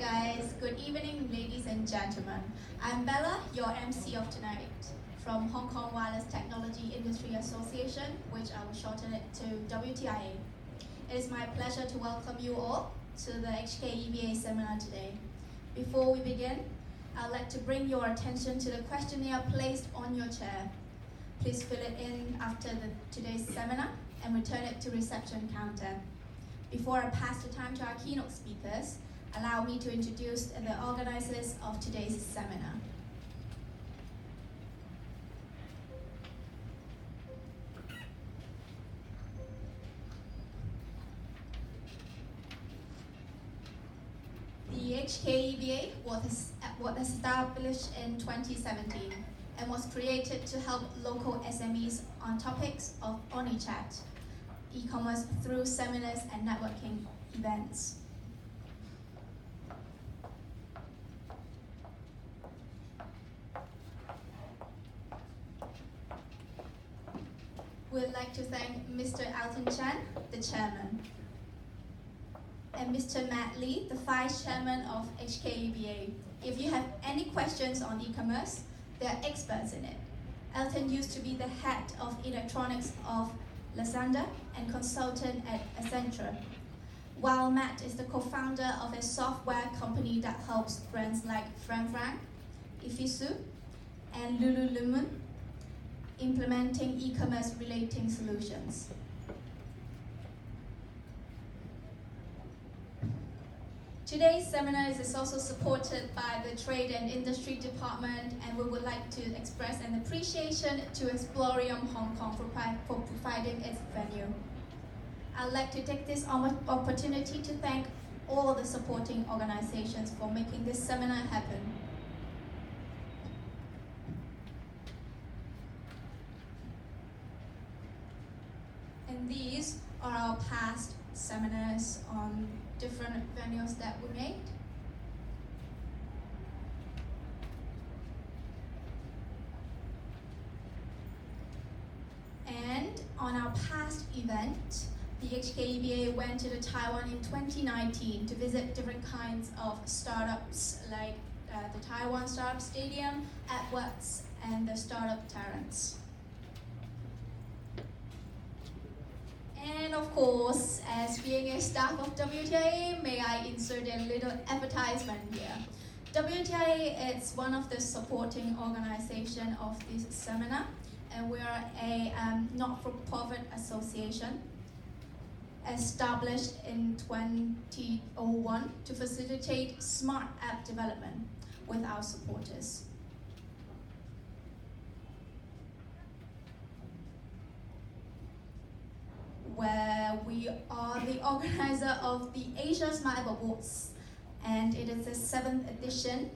guys, good evening ladies and gentlemen. I'm Bella, your MC of tonight from Hong Kong Wireless Technology Industry Association, which I will shorten it to WTIA. It is my pleasure to welcome you all to the HKEBA seminar today. Before we begin, I'd like to bring your attention to the questionnaire placed on your chair. Please fill it in after today's seminar and return it to reception counter. Before I pass the time to our keynote speakers, allow me to introduce the organizers of today's seminar. The HKEBA was established in 2017 and was created to help local SMEs on topics of OmniChat, e-commerce through seminars and networking events. We'd like to thank Mr. Alton Chan, the chairman, and Mr. Matt Lee, the vice chairman of HKEBA. If you have any questions on e-commerce, they are experts in it. Alton used to be the head of electronics of Lazada and consultant at Accenture, while Matt is the co-founder of a software company that helps brands like Frank, Ifisu, and Lululemon implementing e-commerce relating solutions. Today's seminar is also supported by the Trade and Industry Department, and we would like to express an appreciation to Explorium Hong Kong for providing its venue. I'd like to take this opportunity to thank all the supporting organizations for making this seminar happen. And these are our past seminars on different venues that we made. And on our past event, the HKEBA went to Taiwan in 2019 to visit different kinds of startups like the Taiwan Startup Stadium, AdWords, and the Startup Terrace. And of course, as being a staff of WTIA, may I insert a little advertisement here. WTIA is one of the supporting organizations of this seminar, and we are a not-for-profit association established in 2001 to facilitate smart app development with our supporters. Where we are the organizer of the Asia Smart App Awards, and it is the 7th edition,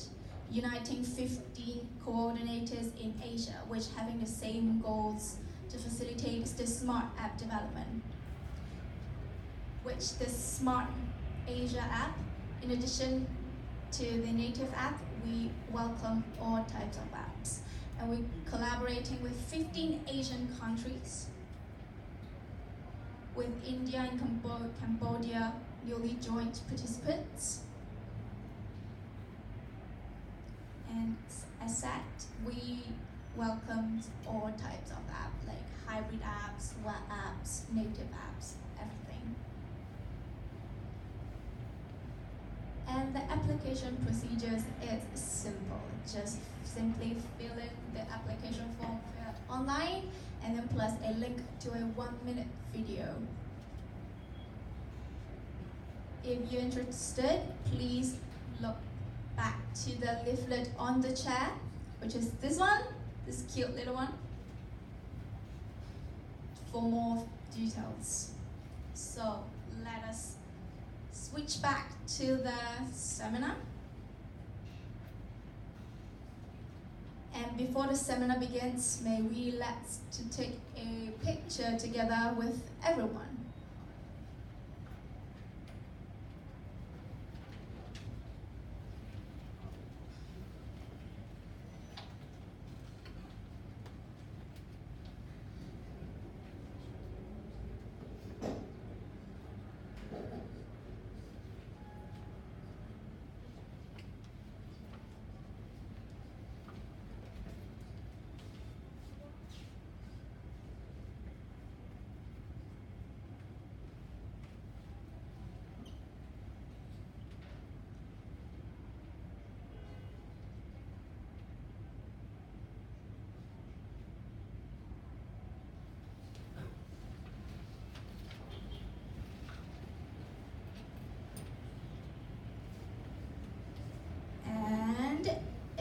uniting 15 coordinators in Asia, which having the same goals to facilitate the smart app development. Which the Smart Asia app, in addition to the native app, we welcome all types of apps, and we're collaborating with 15 Asian countries, with India and Cambodia newly joined participants. And as said, we welcomed all types of apps, like hybrid apps, web apps, native apps, everything. And the application procedures is simple. Just simply fill in the application form online, and then plus a link to a 1-minute video. If you're interested, please look back to the leaflet on the chair, which is this one, this cute little one, for more details. So let us switch back to the seminar. And before the seminar begins, may we let's take a picture together with everyone.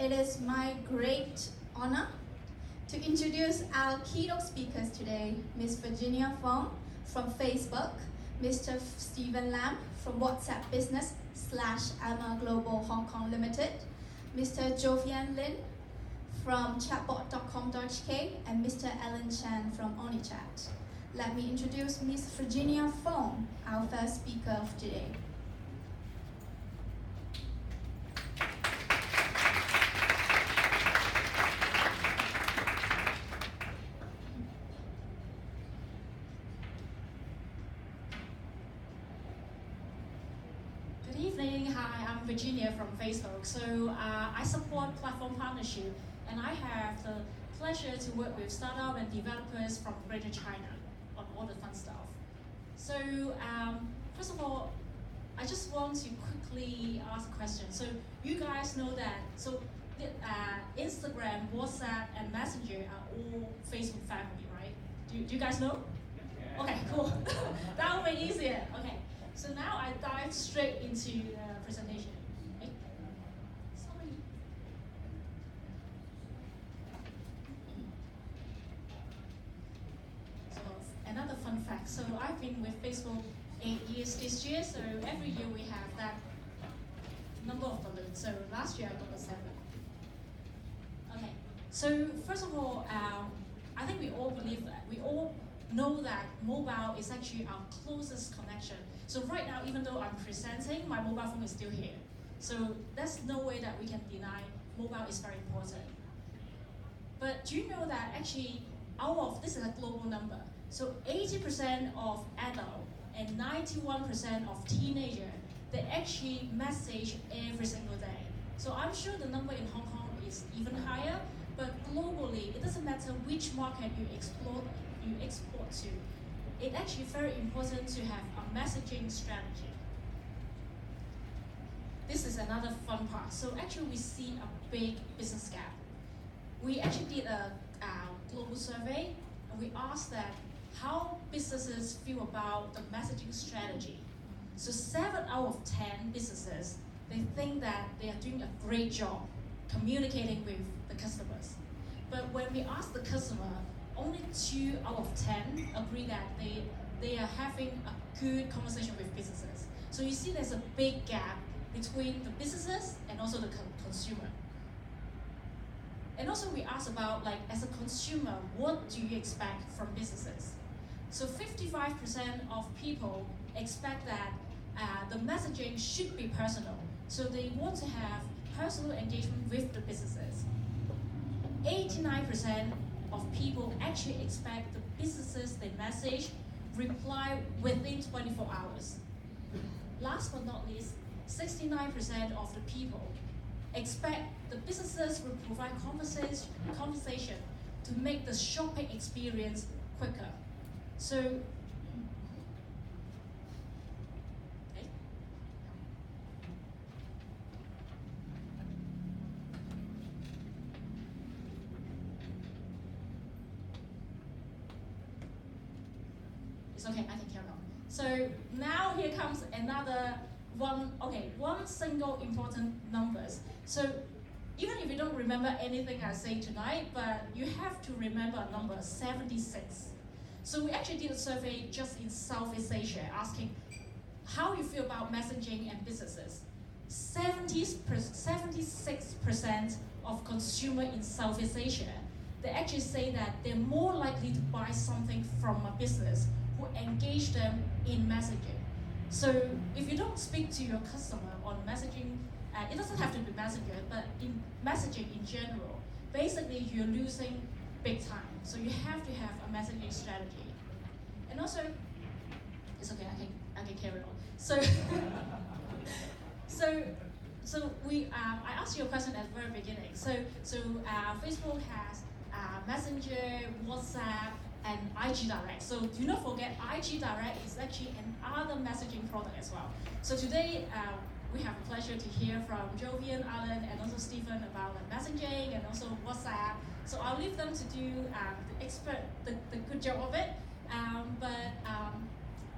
it is my great honor to introduce our keynote speakers today, Ms. Virginia Fong from Facebook, Mr. Stephen Lam from WhatsApp Business / Alma Global Hong Kong Limited, Mr. Jovian Lin from chatbot.com.hk, and Mr. Alan Chan from OnlyChat. Let me introduce Ms. Virginia Fong, our first speaker of today. Good evening. Hi, I'm Virginia from Facebook. So I support platform partnership, and I have the pleasure to work with startup and developers from Greater China on all the fun stuff. So first of all, I just want to quickly ask a question. So you guys know that Instagram, WhatsApp, and Messenger are all Facebook family, right? Do you guys know? Okay, cool. That will be easier. Okay. So now I dive straight into the presentation. Okay. Sorry. So another fun fact. So I've been with Facebook 8 years this year. So every year we have that number of balloons. So last year I got a 7. Okay. So first of all, I think we all believe that we all know that mobile is actually our closest connection. So right now, even though I'm presenting, my mobile phone is still here. So there's no way that we can deny mobile is very important. But do you know that actually, this is a global number, so 80% of adults and 91% of teenagers, they actually message every single day. So I'm sure the number in Hong Kong is even higher, but globally, it doesn't matter which market you export to. It's actually very important to have a messaging strategy. This is another fun part. So actually we see a big business gap. We actually did a global survey, and we asked that how businesses feel about the messaging strategy. So 7 out of 10 businesses, they think that they are doing a great job communicating with the customers. But when we ask the customer, only 2 out of 10 agree that they are having a good conversation with businesses. So you see there's a big gap between the businesses and also the consumer. And also we ask about, like, as a consumer, what do you expect from businesses? So 55% of people expect that the messaging should be personal. So they want to have personal engagement with the businesses. 89% of people actually expect the businesses they message reply within 24 hours. Last but not least, 69% of the people expect the businesses will provide conversation to make the shopping experience quicker. So, okay. It's okay, I can carry on. So now here comes another one single important numbers. So even if you don't remember anything I say tonight, but you have to remember a number, 76. So we actually did a survey just in Southeast Asia asking how you feel about messaging and businesses. 76% of consumers in Southeast Asia, they actually say that they're more likely to buy something from a business who engage them in messaging. So if you don't speak to your customer on messaging, it doesn't have to be Messenger, but in messaging in general, basically you're losing big time. So you have to have a messaging strategy. And also, it's okay, I can carry on. So, I asked you a question at the very beginning. So Facebook has Messenger, WhatsApp, and IG Direct. So do not forget, IG Direct is actually another messaging product as well. So today, we have a pleasure to hear from Jovian, Alan, and also Stephen about messaging and also WhatsApp. So I'll leave them to do the good job of it.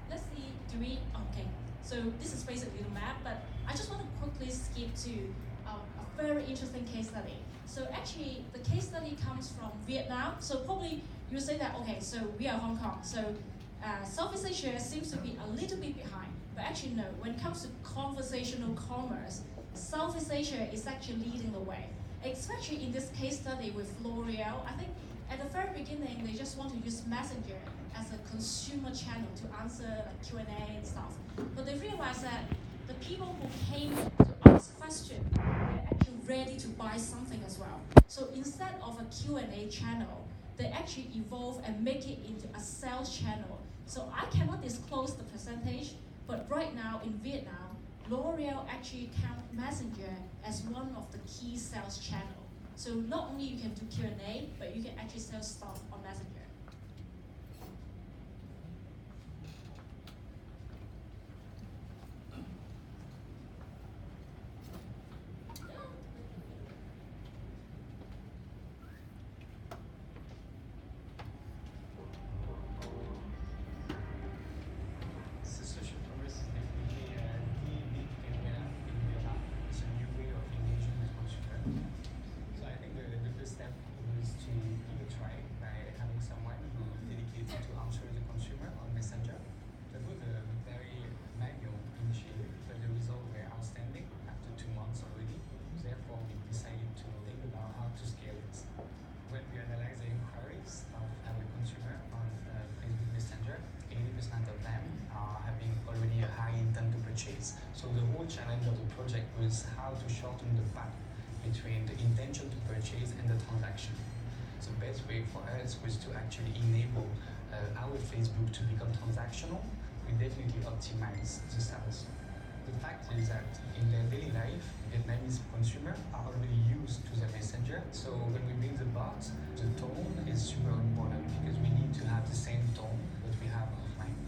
Let's see, okay. So this is basically the map, but I just want to quickly skip to a very interesting case study. So actually, the case study comes from Vietnam. So probably you say that, okay, so we are Hong Kong. So Southeast Asia seems to be a little bit behind. But actually, no. When it comes to conversational commerce, Southeast Asia is actually leading the way. Especially in this case study with L'Oreal, I think at the very beginning, they just want to use Messenger as a consumer channel to answer like Q&A and stuff. But they realized that the people who came to ask questions were actually ready to buy something as well. So instead of a Q&A channel, they actually evolve and make it into a sales channel. So I cannot disclose the percentage, but right now in Vietnam, L'Oreal actually count Messenger as one of the key sales channels. So not only you can do Q&A, but you can actually sell stuff on Messenger. Social commerce is definitely the big area in Vietnam. It's a new way of engaging with consumers. So I think the first step was to give a try by having someone who dedicated to answer the consumer on Messenger. That was a very manual initiative, but the results were outstanding after 2 months already. Therefore, we decided to think about how to scale it. When we analyzed the inquiries of our consumer on Facebook Messenger, 80% of them are having already a high intent to purchase. So the whole challenge of the project was how to shorten the path between the intention to purchase and the transaction. The best way for us was to actually enable our Facebook to become transactional. We definitely optimize the sales. The fact is that in their daily life, Vietnamese consumers are already used to the messenger. So when we build the bot, the tone is super important because we need to have the same tone that we have offline.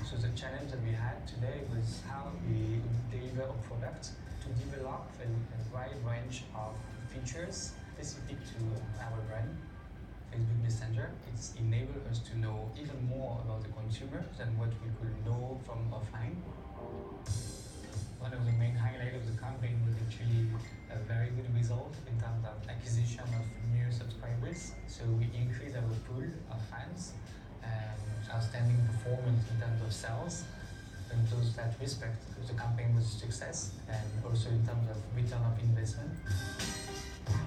So the challenge that we had today was how we deliver a product to develop a wide range of features specific to our brand. Facebook Messenger, it's enabled us to know even more about the consumer than what we could know from offline. One of the main highlights of the campaign was actually a very good result in terms of acquisition of new subscribers. So we increased our pool of fans, outstanding performance in terms of sales. In that respect, the campaign was a success, and also in terms of return of investment.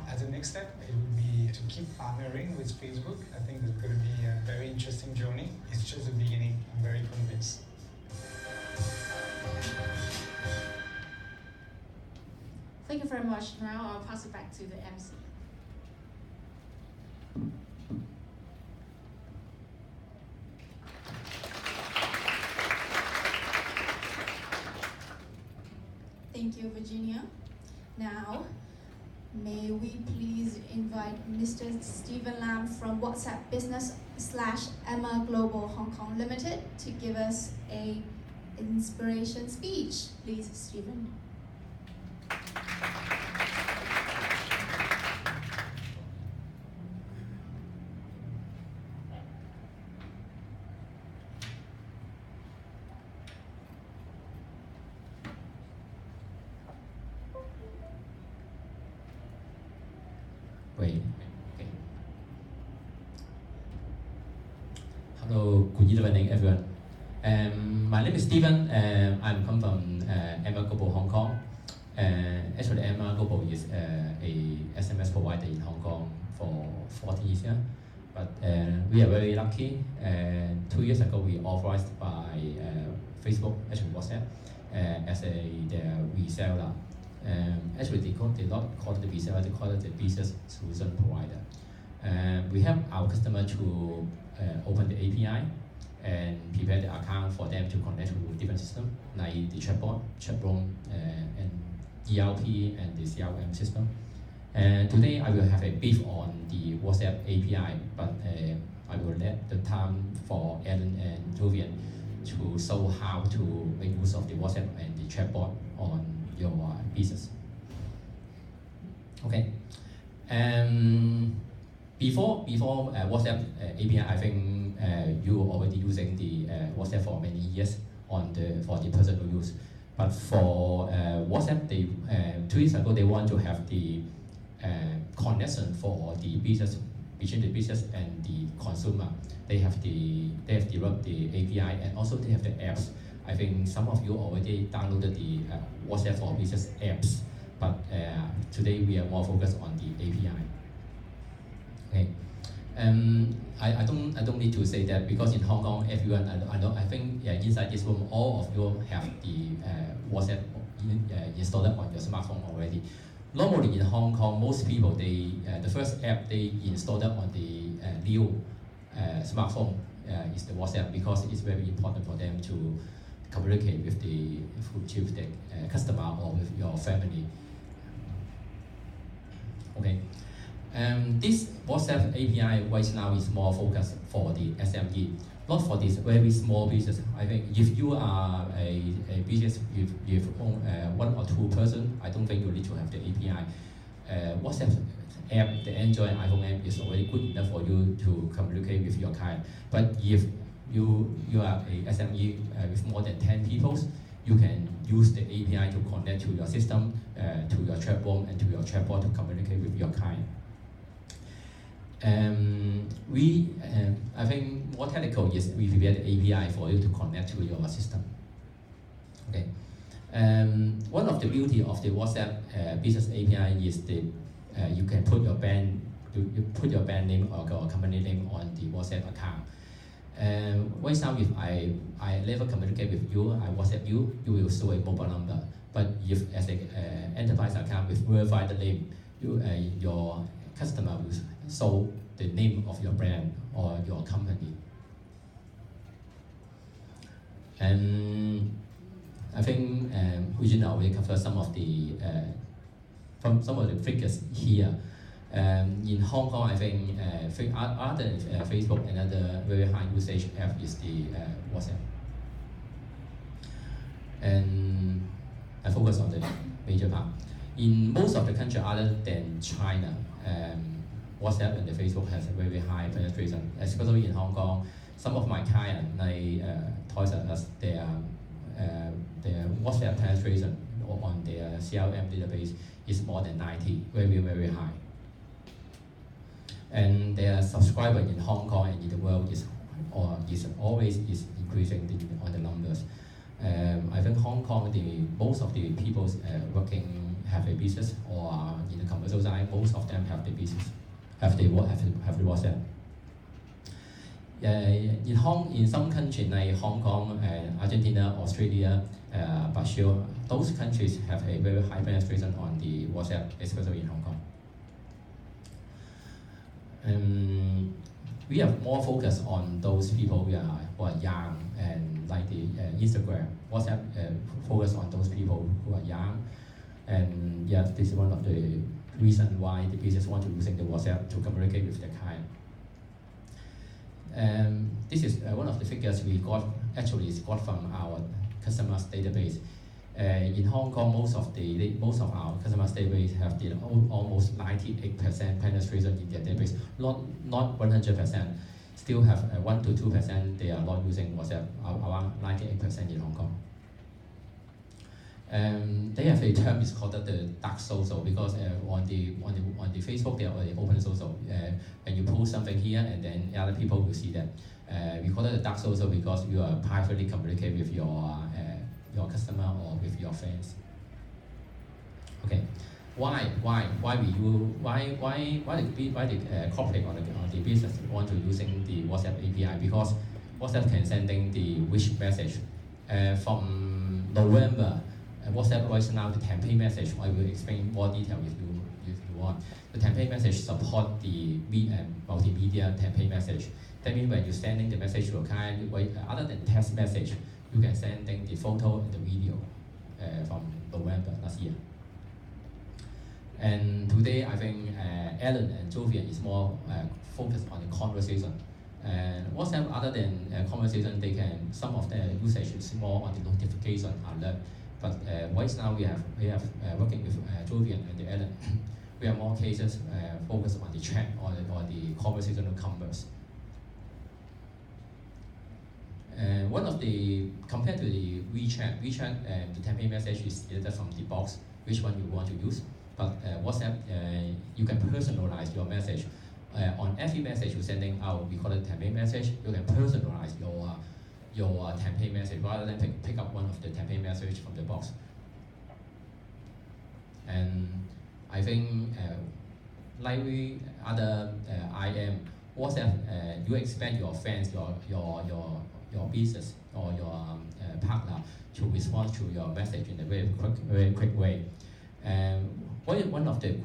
As a next step, it would be to keep partnering with Facebook. I think it's going to be a very interesting journey. It's just the beginning. I'm very convinced. Thank you very much. Now I'll pass it back to the MC. Thank you, Virginia. Now, may we please invite Mr. Stephen Lam from WhatsApp Business / Emma Global Hong Kong Limited to give us a inspiration speech. Please, Stephen. Wait, okay. Hello, good evening, everyone. My name is Stephen. I'm come from Emma Global Hong Kong. Actually, Emma Global is a SMS provider in Hong Kong for 40 years now. But we are very lucky. 2 years ago, we authorized by Facebook, actually WhatsApp, as their reseller. Actually, they not call it the reseller, they call it the business solution provider. We help our customer to open the API and prepare the account for them to connect to different systems like the chatbot, chatroom, and ERP and the CRM system. Today I will have a brief on the WhatsApp API, but I will let the time for Alan and Jovian to show how to make use of the WhatsApp and the chatbot on your business. Okay. Before WhatsApp API, I think you already using the WhatsApp for many years for the personal use. But for WhatsApp, they 2 years ago they want to have the connection for the business between the business and the consumer. They have developed the API and also they have the apps. I think some of you already downloaded the WhatsApp for Business apps, but today we are more focused on the API. Okay. I don't need to say that because in Hong Kong, everyone I think inside this room, all of you have the WhatsApp installed on your smartphone already. Normally in Hong Kong, most people the first app they installed on the new smartphone is the WhatsApp because it's very important for them to communicate with the customer or with your family. Okay. This WhatsApp API right now is more focused for the SME, not for this very small business. I think if you are a business with 1 or 2 person, I don't think you need to have the API. WhatsApp app, the Android iPhone app is already good enough for you to communicate with your client. But if you are a SME with more than 10 people, you can use the API to connect to your system, to your chat room, and to your chatbot to communicate with your client. I think more technical is we prepare the API for you to connect to your system. Okay. One of the beauty of the WhatsApp business API is you can put your brand name or company name on the WhatsApp account. Right now, if I never communicate with you, I WhatsApp you, you will show a mobile number. But if as an enterprise account with verified name, your customer will show the name of your brand or your company. And I think Regina will cover some of the figures here. In Hong Kong, I think other than Facebook, another very high usage app is the WhatsApp. And I focus on the major part. In most of the countries other than China, WhatsApp and the Facebook has a very high penetration, especially in Hong Kong. Some of my clients, like Toys R Us, their WhatsApp penetration on their CRM database is more than 90, very, very high. And their subscriber in Hong Kong and in the world is always increasing on the numbers. I think Hong Kong, most of the people working have a business or in the commercial side, most of them have the business, have the WhatsApp. In some countries like Hong Kong, Argentina, Australia, Brazil, those countries have a very high penetration on the WhatsApp, especially in Hong Kong. We have more focus on those people who are young and like the Instagram. WhatsApp focus on those people who are young, and yes, this is one of the reasons why the business want to using the WhatsApp to communicate with the client. This is one of the figures we got. Actually, it's got from our customers database. In Hong Kong, most of our customers database have almost 98% penetration in their database. Not 100%. Still have 1 to 2% they are not using WhatsApp. Around 98% in Hong Kong. They have a term is called the dark social because on the Facebook they are the open social. When you post something here and then other people will see that. We call it the dark social because you are privately communicate with your customer or with your friends. Okay, why the corporate or the business want to using the WhatsApp API? Because WhatsApp can sending the wish message from November. WhatsApp right now the campaign message. I will explain more detail if you want. The campaign message support the multimedia campaign message. That means when you're sending the message to a client, other than text message, you can send the photo and the video from November last year. And today, I think Alan and Jovian is more focused on the conversation. And WhatsApp, other than conversation, some of the usage is more on the notification alert. But right now we have working with Jovian and Alan. We have more cases focused on the chat or the conversational commerce. One of the, compared to the WeChat, the campaign message is either from the box, which one you want to use. But WhatsApp, you can personalize your message. On every message you're sending out, we call it campaign message. You can personalize your campaign message rather than pick up one of the campaign message from the box. And I think, like we other IM, WhatsApp, you expect your friends, your business or your partner to respond to your message in a very quick way. One of the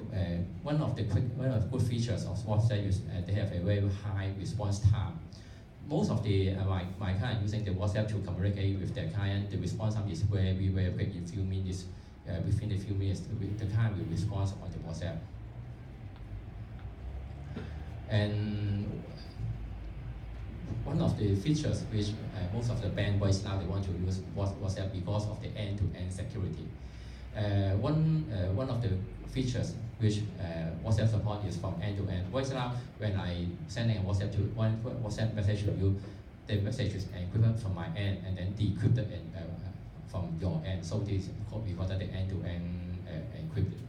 good features of WhatsApp is they have a very high response time. Most of the my client using the WhatsApp to communicate with their client, the response time is very quick. In few minutes, within a few minutes, the client will respond on the WhatsApp. And one of the features which most of the banks now they want to use WhatsApp because of the end-to-end security. One of the features which WhatsApp support is from end-to-end. Right now, when I sending a WhatsApp message to you, the message is encrypted from my end and then decrypted from your end. So this we call that the end-to-end encrypted.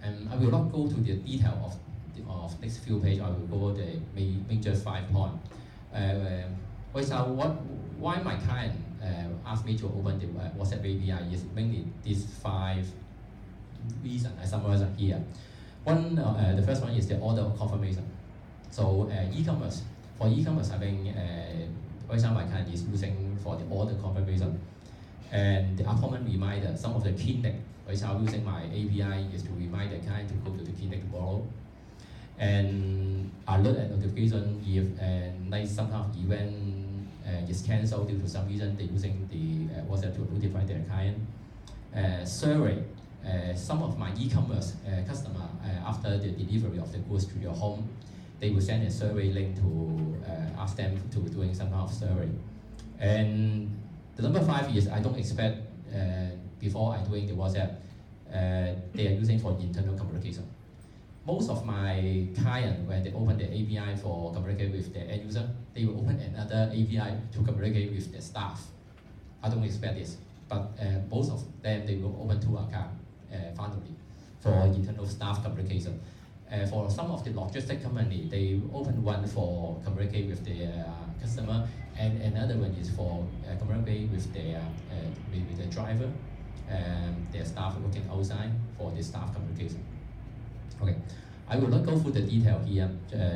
And I will not go to the detail of next few pages. I will go the major 5 points. Right now, why my client asked me to open the WhatsApp API is mainly these 5 reasons I summarize here. The first one is the order confirmation. So e-commerce, for e-commerce, I think right now my client is using for the order confirmation and the appointment reminder. Some of the clinic right now using my API is to remind the client to go to the clinic tomorrow. And alert and notification if like some kind of event is cancelled due to some reason, they're using the WhatsApp to notify their client. Survey. Some of my e-commerce customer after the delivery of the goods to your home, they will send a survey link to ask them to doing some kind of survey. And the number 5 is I don't expect before I doing the WhatsApp, they are using for internal communication. Most of my clients, when they open the API for communicate with the end user, they will open another API to communicate with the staff. I don't expect this, but most of them, they will open 2 accounts finally for internal staff communication. For some of the logistic company, they open one for communicate with the customer, and another one is for communicate with the driver, their staff working outside for the staff communication. Okay, I will not go through the detail here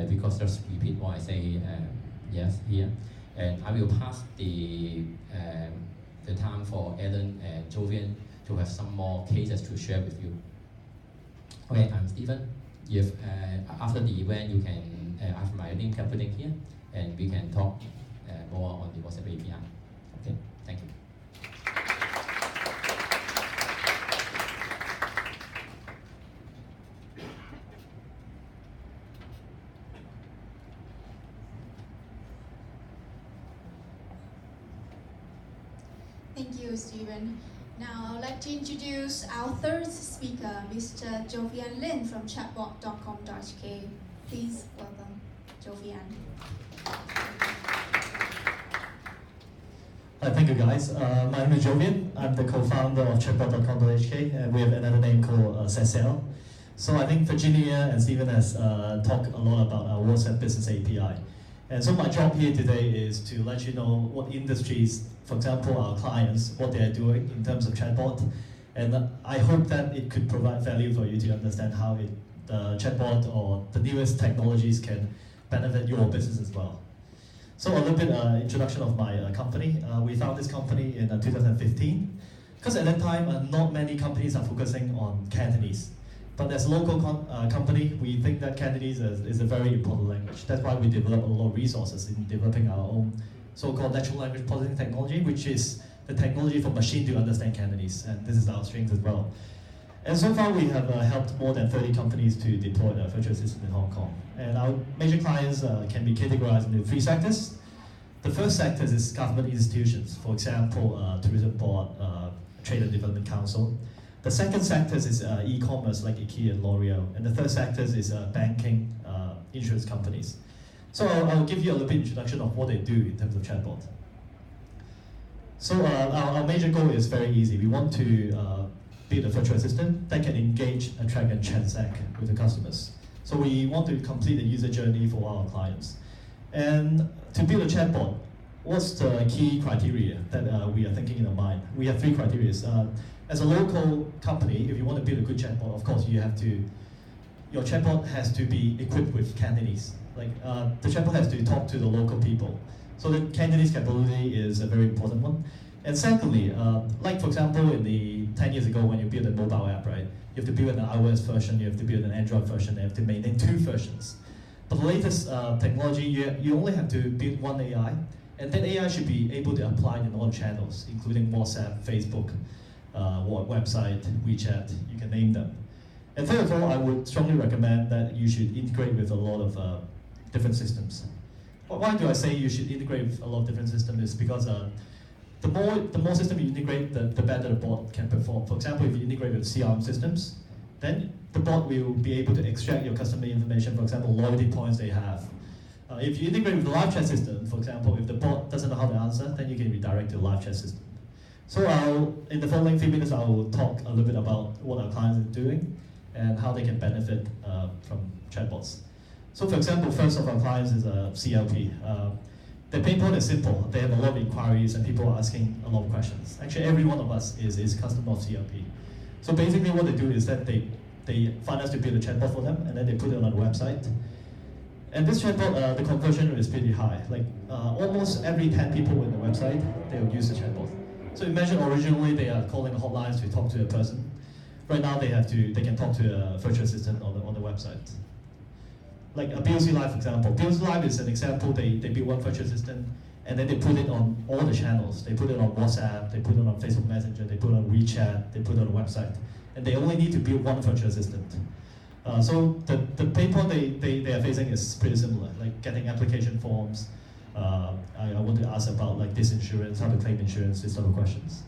because just repeat what I say yes here, and I will pass the time for Ellen and Jovian to have some more cases to share with you. Okay, I'm Stephen. If after the event you can have my link putting here, and we can talk more on the WhatsApp API. Okay, thank you. Thank you, Stephen. Now, I'd like to introduce our third speaker, Mr. Jovian Lin from chatbot.com.hk. Please welcome Jovian. Thank you, guys. My name is Jovian. I'm the co-founder of chatbot.com.hk, and we have another name called Cecil. So I think Virginia and Stephen has talked a lot about our WhatsApp Business API. And so my job here today is to let you know what industries, for example, our clients, what they are doing in terms of chatbot. And I hope that it could provide value for you to understand how the chatbot or the newest technologies can benefit your business as well. So a little bit introduction of my company. We found this company in 2015, because at that time, not many companies are focusing on Cantonese. But as a local company, we think that Cantonese is a very important language. That's why we develop a lot of resources in developing our own so-called natural language processing technology, which is the technology for machine to understand Cantonese, and this is our strength as well. And so far, we have helped more than 30 companies to deploy the virtual assistant in Hong Kong. And our major clients can be categorized into 3 sectors. The first sector is government institutions, for example, Tourism Board, Trade and Development Council. The second sector is e-commerce like IKEA and L'Oreal. And the third sector is banking, insurance companies. So I'll give you a little bit introduction of what they do in terms of chatbot. So our major goal is very easy. We want to build a virtual assistant that can engage, attract, and transact with the customers. So we want to complete the user journey for our clients. And to build a chatbot, what's the key criteria that we are thinking in our mind? We have 3 criteria. As a local company, if you want to build a good chatbot, of course your chatbot has to be equipped with Cantonese. The chatbot has to talk to the local people. So the Cantonese capability is a very important one. And secondly, like for example, in the 10 years ago when you build a mobile app, right? You have to build an iOS version, you have to build an Android version, you have to maintain 2 versions. But the latest technology, you only have to build one AI, and that AI should be able to apply in all channels, including WhatsApp, Facebook, website, WeChat, you can name them. And third of all, I would strongly recommend that you should integrate with a lot of different systems. Why do I say you should integrate with a lot of different systems? Is because the more system you integrate, the better the bot can perform. For example, if you integrate with CRM systems, then the bot will be able to extract your customer information, for example, loyalty points they have. If you integrate with the live chat system, for example, if the bot doesn't know how to answer, then you can redirect to the live chat system. So in the following few minutes, I will talk a little bit about what our clients are doing and how they can benefit from chatbots. So for example, first of our clients is CLP. The pain point is simple. They have a lot of inquiries and people are asking a lot of questions. Actually, every one of us is a customer of CLP. So basically what they do is that they find us to build a chatbot for them and then they put it on the website. And this chatbot, the conversion rate is pretty high. Almost every 10 people in the website, they will use the chatbot. So imagine originally they are calling the hotlines to talk to a person. Right now they can talk to a virtual assistant on the website. Like a BOC Live example. BOC Live is an example. They build one virtual assistant and then they put it on all the channels. They put it on WhatsApp, they put it on Facebook Messenger, they put it on WeChat, they put it on the website. And they only need to build one virtual assistant. So the pain point they are facing is pretty similar, like getting application forms. I want to ask about like this insurance, how to claim insurance, this sort of questions.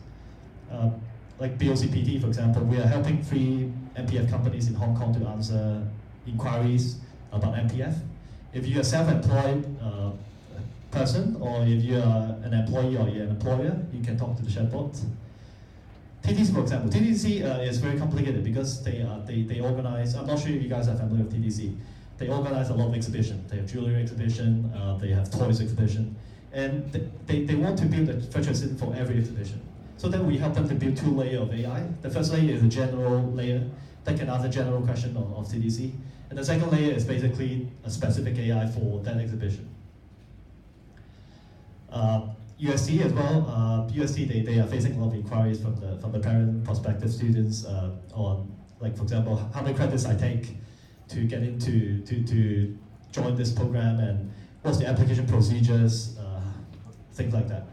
Like BOCPT, for example, we are helping 3 MPF companies in Hong Kong to answer inquiries about MPF. If you're a self-employed person, or if you are an employee or you're an employer, you can talk to the chatbot. TTC, for example, TTC is very complicated because they organize. I'm not sure if you guys are familiar with TTC. They organize a lot of exhibition. They have jewelry exhibition, they have toys exhibition, and they want to build a virtual assistant for every exhibition. So then we help them to build 2 layers of AI. The first layer is a general layer that can answer general question of TTC. And the second layer is basically a specific AI for that exhibition. UST as well. UST they are facing a lot of inquiries from the parent prospective students on, like for example, how many credits I take to get into to join this program and what's the application procedures, things like that.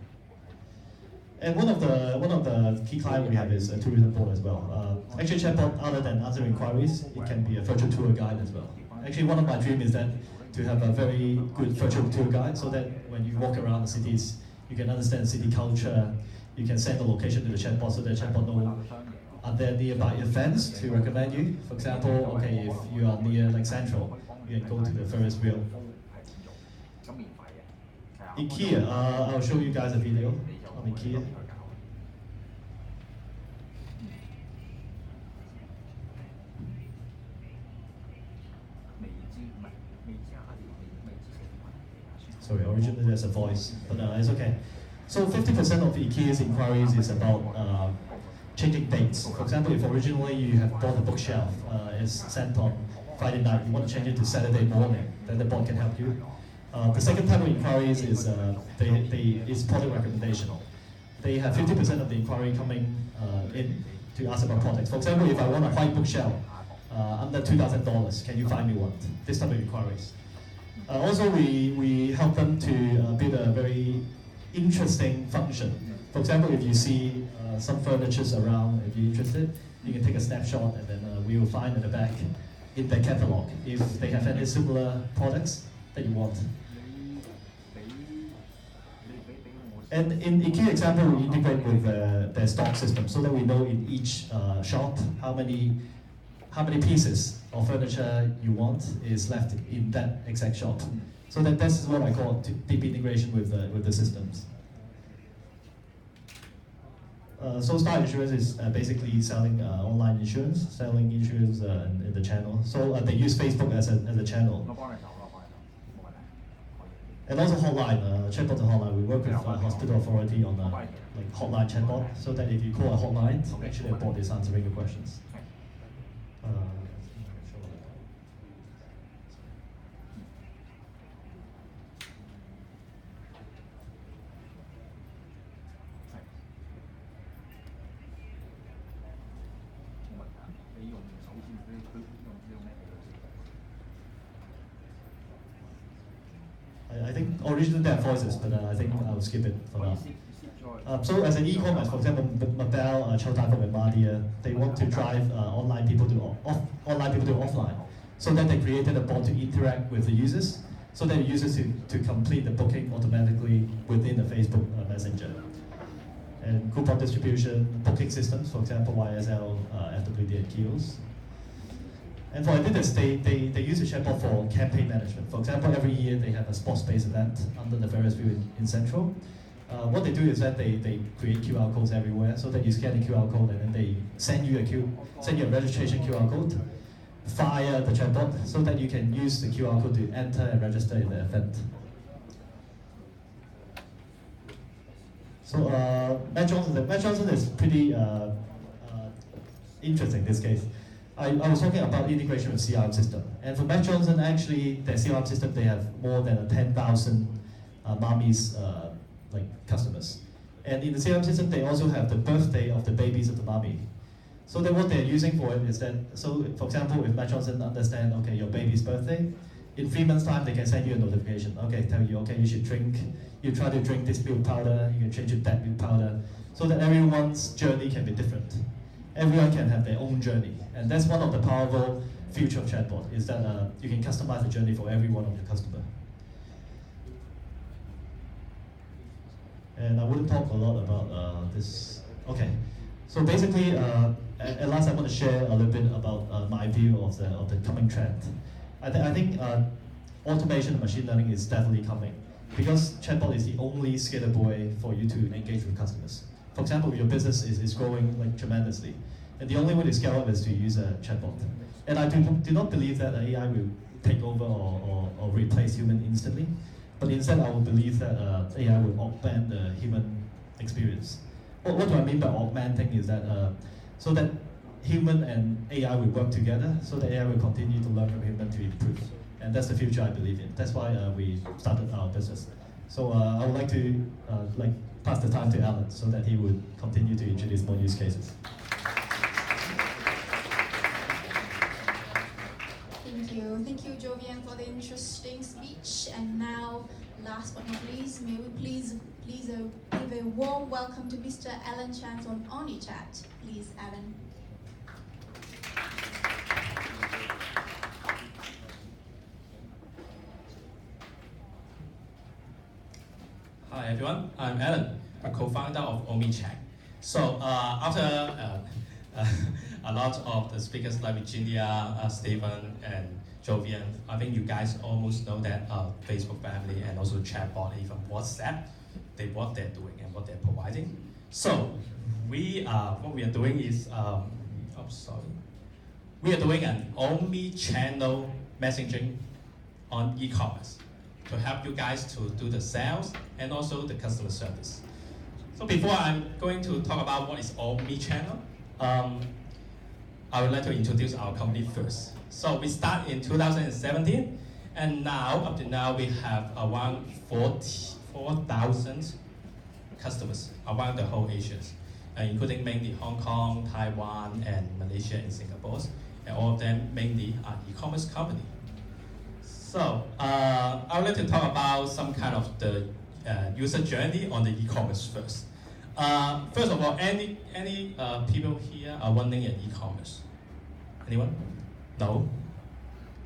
And one of the key clients we have is a tourism board as well. Actually, chatbot, other than answering inquiries, it can be a virtual tour guide as well. Actually, one of my dreams is that to have a very good virtual tour guide, so that when you walk around the cities, you can understand city culture. You can send the location to the chatbot, so the chatbot know are there nearby events to recommend you. For example, okay, if you are near like Central, you can go to the Ferris wheel. IKEA, I'll show you guys a video on IKEA. Sorry, originally there's a voice, but it's okay. So 50% of IKEA's inquiries is about changing dates. For example, if originally you have bought a bookshelf, it's sent on Friday night, you want to change it to Saturday morning, then the bot can help you. The second type of inquiries is is product recommendation. They have 50% of the inquiry coming in to ask about products. For example, if I want a white bookshelf under $2,000, can you find me one? This type of inquiries. Also, we help them to build a very interesting function. For example, if you see some furniture around, if you're interested, you can take a snapshot and then we will find in the back in their catalog if they have any similar products that you want. And in IKEA example, we integrate with their stock system so that we know in each shop how how many pieces of furniture you want is left in that exact shop. So that's what I call deep integration with the systems. So Star Insurance is basically selling online insurance, selling insurance in the channel. So they use Facebook as a channel. And also hotline, chatbot and hotline. We work with hospital authority on like hotline chatbot, so that if you call a hotline, actually a bot is answering your questions. I think originally there are voices, but I think I'll skip it for now. So as an e-commerce, for example, Mabel, Chow Tai Fook and Madia, they want to drive online people to offline. So that they created a bot to interact with the users, so that the users to complete the booking automatically within the Facebook Messenger. And coupon distribution, booking systems, for example, YSL, FWD and Kios. And for Adidas, they use the chatbot for campaign management. For example, every year they have a sports-based event under the Ferris wheel in Central. What they do is that they create QR codes everywhere, so that you scan the QR code and then they send you a registration QR code via the chatbot, so that you can use the QR code to enter and register in the event. So Matt Johnson is pretty interesting in this case. I was talking about integration with CRM system, and for Matt Johnson, actually, their CRM system, they have more than 10,000 mommies customers. And in the CRM system, they also have the birthday of the babies of the mommy. So then what they're using for it is that, so for example, if Matt Johnson understand, okay, your baby's birthday, in 3 months' time, they can send you a notification. Okay, tell you, okay, you should drink, you try to drink this milk powder, you can change it to that milk powder, so that everyone's journey can be different. Everyone can have their own journey. And that's one of the powerful features of chatbot, is that you can customize the journey for every one of your customer. And I wouldn't talk a lot about this. Okay, so basically, at last I want to share a little bit about my view of the coming trend. I think automation and machine learning is definitely coming, because chatbot is the only scalable way for you to engage with customers. For example, your business is growing tremendously, and the only way to scale up is to use a chatbot. And I do not believe that AI will take over or replace human instantly, but instead I will believe that AI will augment the human experience. What do I mean by augmenting is that so that human and AI will work together, so that AI will continue to learn from human to improve. And that's the future I believe in. That's why we started our business. So I would like to pass the time to Alan, so that he would continue to introduce more use cases. Thank you, Jovian, for the interesting speech. And now, last but not least, may we please give a warm welcome to Mr. Alan Chan on OmniChat. Please, Alan. Hi everyone, I'm Alan, a co-founder of OmniChat. So after a lot of the speakers like Virginia, Stephen, and Jovian, I think you guys almost know that Facebook family and also chatbot, even WhatsApp, what they're doing and what they're providing. So what we are doing is, we are doing an omni-channel messaging on e-commerce to help you guys to do the sales and also the customer service. So before I'm going to talk about what is omni-channel, I would like to introduce our company first. So we start in 2017, and now, up to now, we have around 44,000 customers around the whole Asia, including mainly Hong Kong, Taiwan, and Malaysia and Singapore, and all of them mainly are e-commerce company. So I would like to talk about some kind of the user journey on the e-commerce first. First of all, any people here are running an e-commerce? Anyone? No?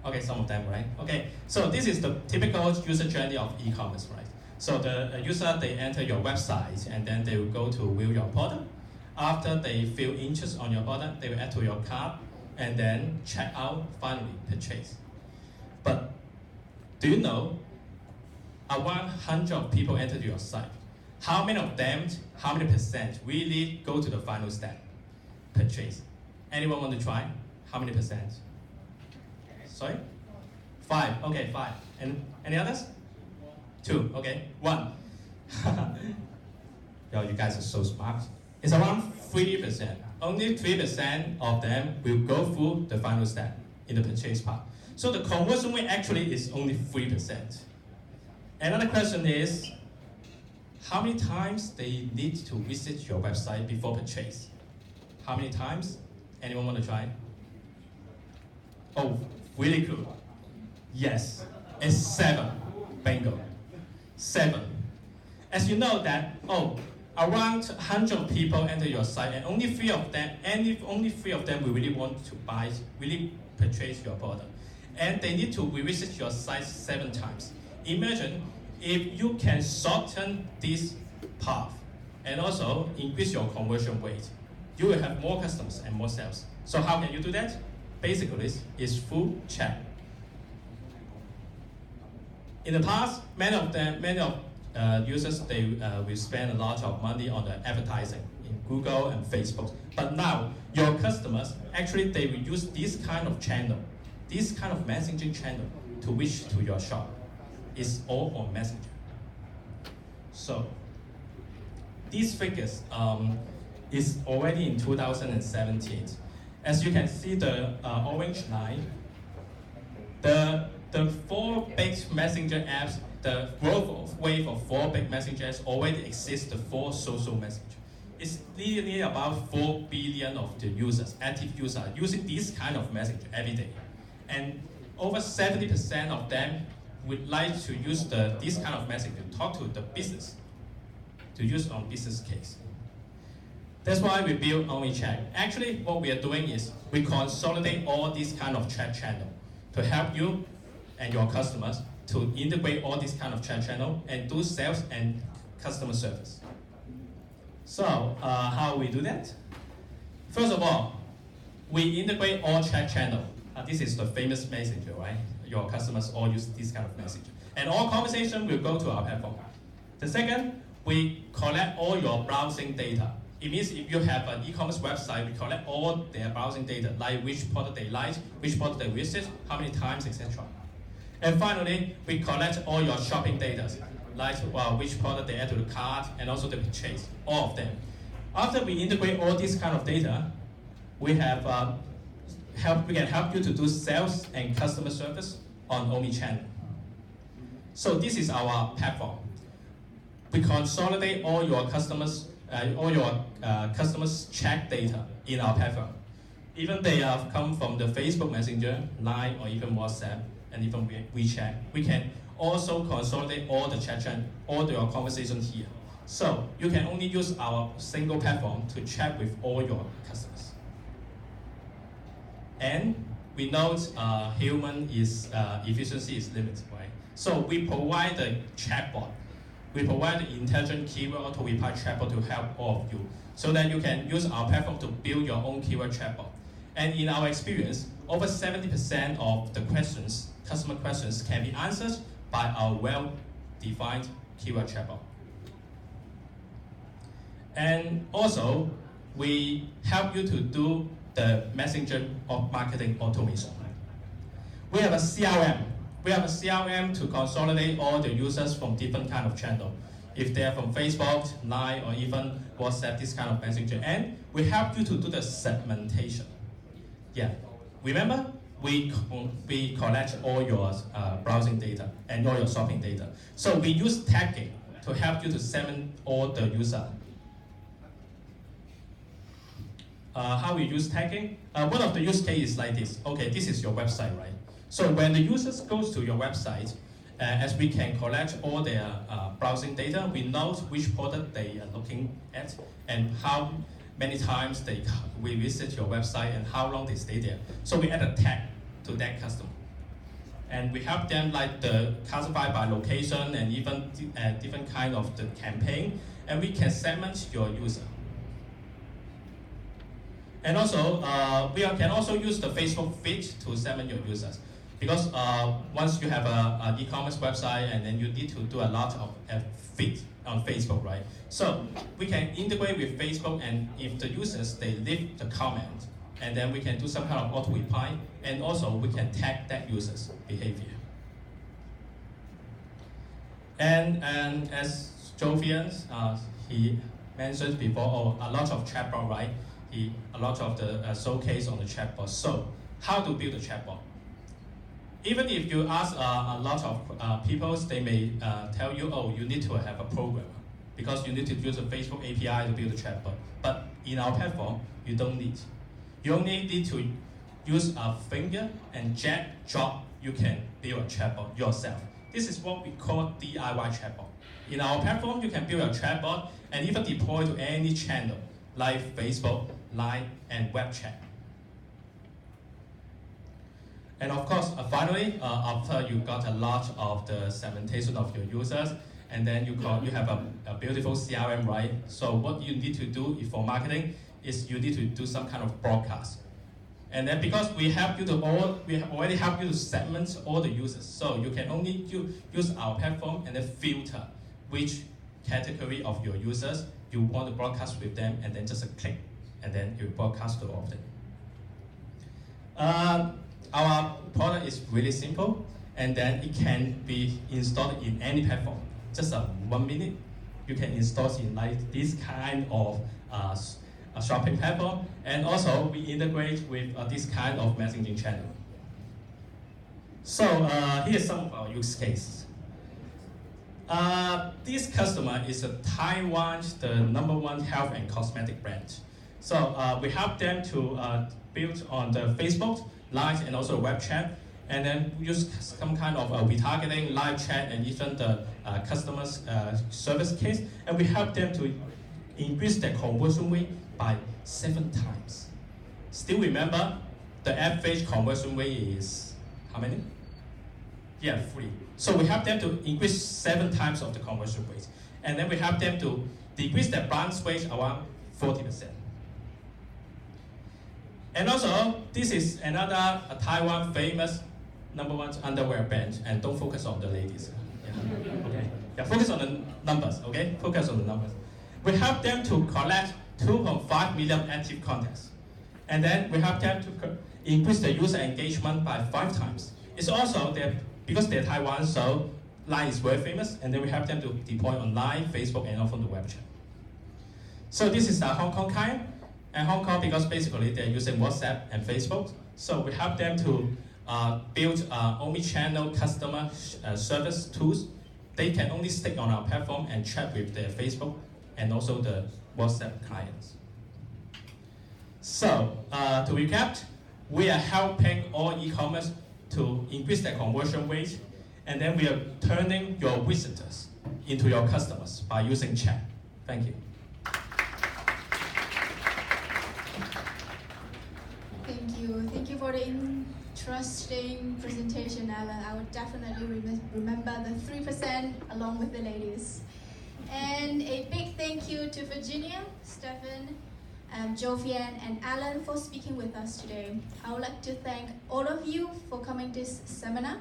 Okay, some of them, right? Okay, so this is the typical user journey of e-commerce, right? So the user, they enter your website and then they will go to view your product. After they feel interest on your product, they will add to your cart and then check out, finally purchase. But do you know, around 100 people enter your site. How many of them, how many percent really go to the final step, purchase? Anyone want to try? How many percent? Sorry? 5, okay, 5. And any others? 2, okay, 1. Yo, you guys are so smart. It's around 3%. Only 3% of them will go through the final step in the purchase part. So the conversion rate actually is only 3%. Another question is, how many times they need to visit your website before purchase? How many times? Anyone want to try? Oh, really good. Yes, it's 7. Bingo. 7. As you know that, around 100 people enter your site, and only 3 of them will really want to buy, really purchase your product. And they need to revisit your site 7 times. Imagine if you can shorten this path and also increase your conversion rate, you will have more customers and more sales. So how can you do that? Basically, it's through chat. In the past, many of users, they will spend a lot of money on the advertising in Google and Facebook. But now, your customers, actually, they will use this kind of channel, this kind of messaging channel to reach to your shop. It's all on Messenger. So, these figures is already in 2017. As you can see, the orange line, the 4 big messenger apps, the growth wave of 4 big messenger apps already exists, the 4 social messenger. It's nearly about 4 billion of the users, active users, using this kind of messenger every day. And over 70% of them would like to use this kind of messenger to talk to the business, to use on business case. That's why we build OmniChat. Actually, what we are doing is we consolidate all these kind of chat channel to help you and your customers to integrate all these kind of chat channel and do sales and customer service. So, how we do that? First of all, we integrate all chat channel. This is the famous messenger, right? Your customers all use this kind of messenger. And all conversation will go to our platform. The second, we collect all your browsing data. It means if you have an e-commerce website, we collect all their browsing data, like which product they like, which product they visit, how many times, etc. And finally, we collect all your shopping data, like which product they add to the cart, and also the purchase, all of them. After we integrate all this kind of data, we have we can help you to do sales and customer service on omnichannel. So this is our platform. We consolidate all your customers' chat data in our platform. Even they have come from the Facebook Messenger, Line, or even WhatsApp, and even WeChat. We can also consolidate all the chat channel, all your conversations here. So you can only use our single platform to chat with all your customers. And we know human efficiency is limited, right? So we provide the chatbot. We provide the intelligent keyword auto-reply chatbot to help all of you, so that you can use our platform to build your own keyword chatbot. And in our experience, over 70% of the questions, customer questions, can be answered by our well-defined keyword chatbot. And also, we help you to do the messenger of marketing automation. We have a CRM. We have a CRM to consolidate all the users from different kind of channel. If they're from Facebook, Line, or even WhatsApp, this kind of messenger. And we help you to do the segmentation. Yeah, remember, we collect all your browsing data and all your shopping data. So we use tagging to help you to segment all the user. How we use tagging? One of the use cases is like this. Okay, this is your website, right? So when the users goes to your website, as we can collect all their browsing data, we know which product they are looking at and how many times they visit your website and how long they stay there. So we add a tag to that customer. And we help them like the classify by location and even different kind of the campaign, and we can segment your user. And also, can also use the Facebook feed to segment your users. Because once you have an e-commerce website and then you need to do a lot of feed on Facebook, right? So we can integrate with Facebook, and if the users, they leave the comment, and then we can do some kind of auto reply, and also we can tag that user's behavior. And as Jovian, he mentioned before, a lot of chatbot, right? A lot of the showcase on the chatbot. So how to build a chatbot? Even if you ask a lot of people, they may tell you, oh, you need to have a program because you need to use a Facebook API to build a chatbot. But in our platform, you don't need. You only need to use a finger and drop, you can build a chatbot yourself. This is what we call DIY chatbot. In our platform, you can build a chatbot and even deploy to any channel like Facebook, Line, and web chat. And of course, finally, after you got a lot of the segmentation of your users, and then you have a beautiful CRM, right? So what you need to do for marketing is you need to do some kind of broadcast. And then because we have already helped you to segment all the users, so you can only use our platform and then filter which category of your users you want to broadcast with them, and then just a click, and then you broadcast to all of them. Our product is really simple, and then it can be installed in any platform. Just 1 minute, you can install in like this kind of a shopping platform, and also we integrate with this kind of messaging channel. So here's some of our use cases. This customer is Taiwan's the #1 health and cosmetic brand. So we help them to build on the Facebook, Line, and also web chat, and then use some kind of retargeting, live chat, and even the customer's service case, and we help them to increase their conversion rate by 7 times. Still remember, the average conversion rate is how many? Yeah, 3. So we help them to increase 7 times of the conversion rate, and then we help them to decrease their bounce rate around 40%. And also, this is another Taiwan famous #1 underwear brand, and don't focus on the ladies. Yeah. Okay. Yeah, focus on the numbers. Okay, focus on the numbers. We help them to collect 2.5 million active contacts, and then we help them to increase the user engagement by 5 times. It's also because they're Taiwan, so Line is very famous, and then we help them to deploy on Line, Facebook, and also the web chat. So this is a Hong Kong client. And Hong Kong, because basically they're using WhatsApp and Facebook, so we help them to build omni-channel customer service tools. They can only stick on our platform and chat with their Facebook and also the WhatsApp clients. So to recap, we are helping all e-commerce to increase their conversion rate, and then we are turning your visitors into your customers by using chat. Thank you. Thank you for the interesting presentation, Alan. I would definitely remember the 3% along with the ladies. And a big thank you to Virginia, Stefan, Jovian, and Alan for speaking with us today. I would like to thank all of you for coming to this seminar.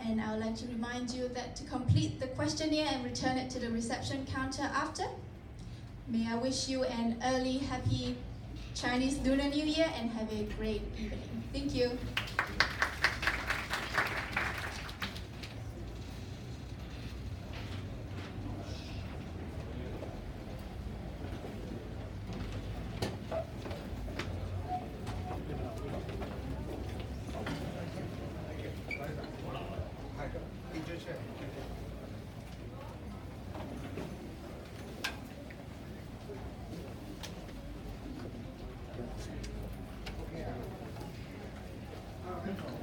And I would like to remind you that to complete the questionnaire and return it to the reception counter after. May I wish you an early, happy Chinese Lunar New Year and have a great evening. Thank you. Okay.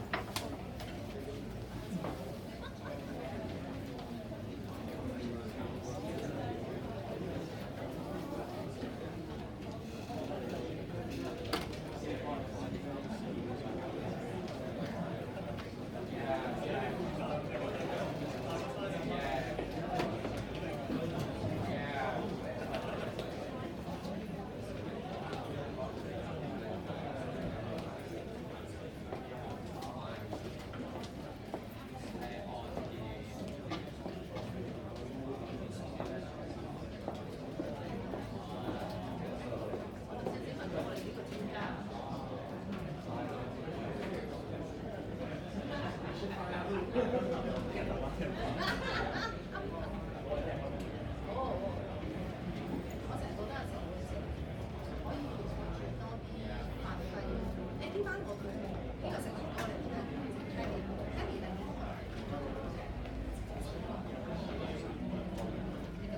我成日覺得有時候可以多啲發揮。誒呢班我佢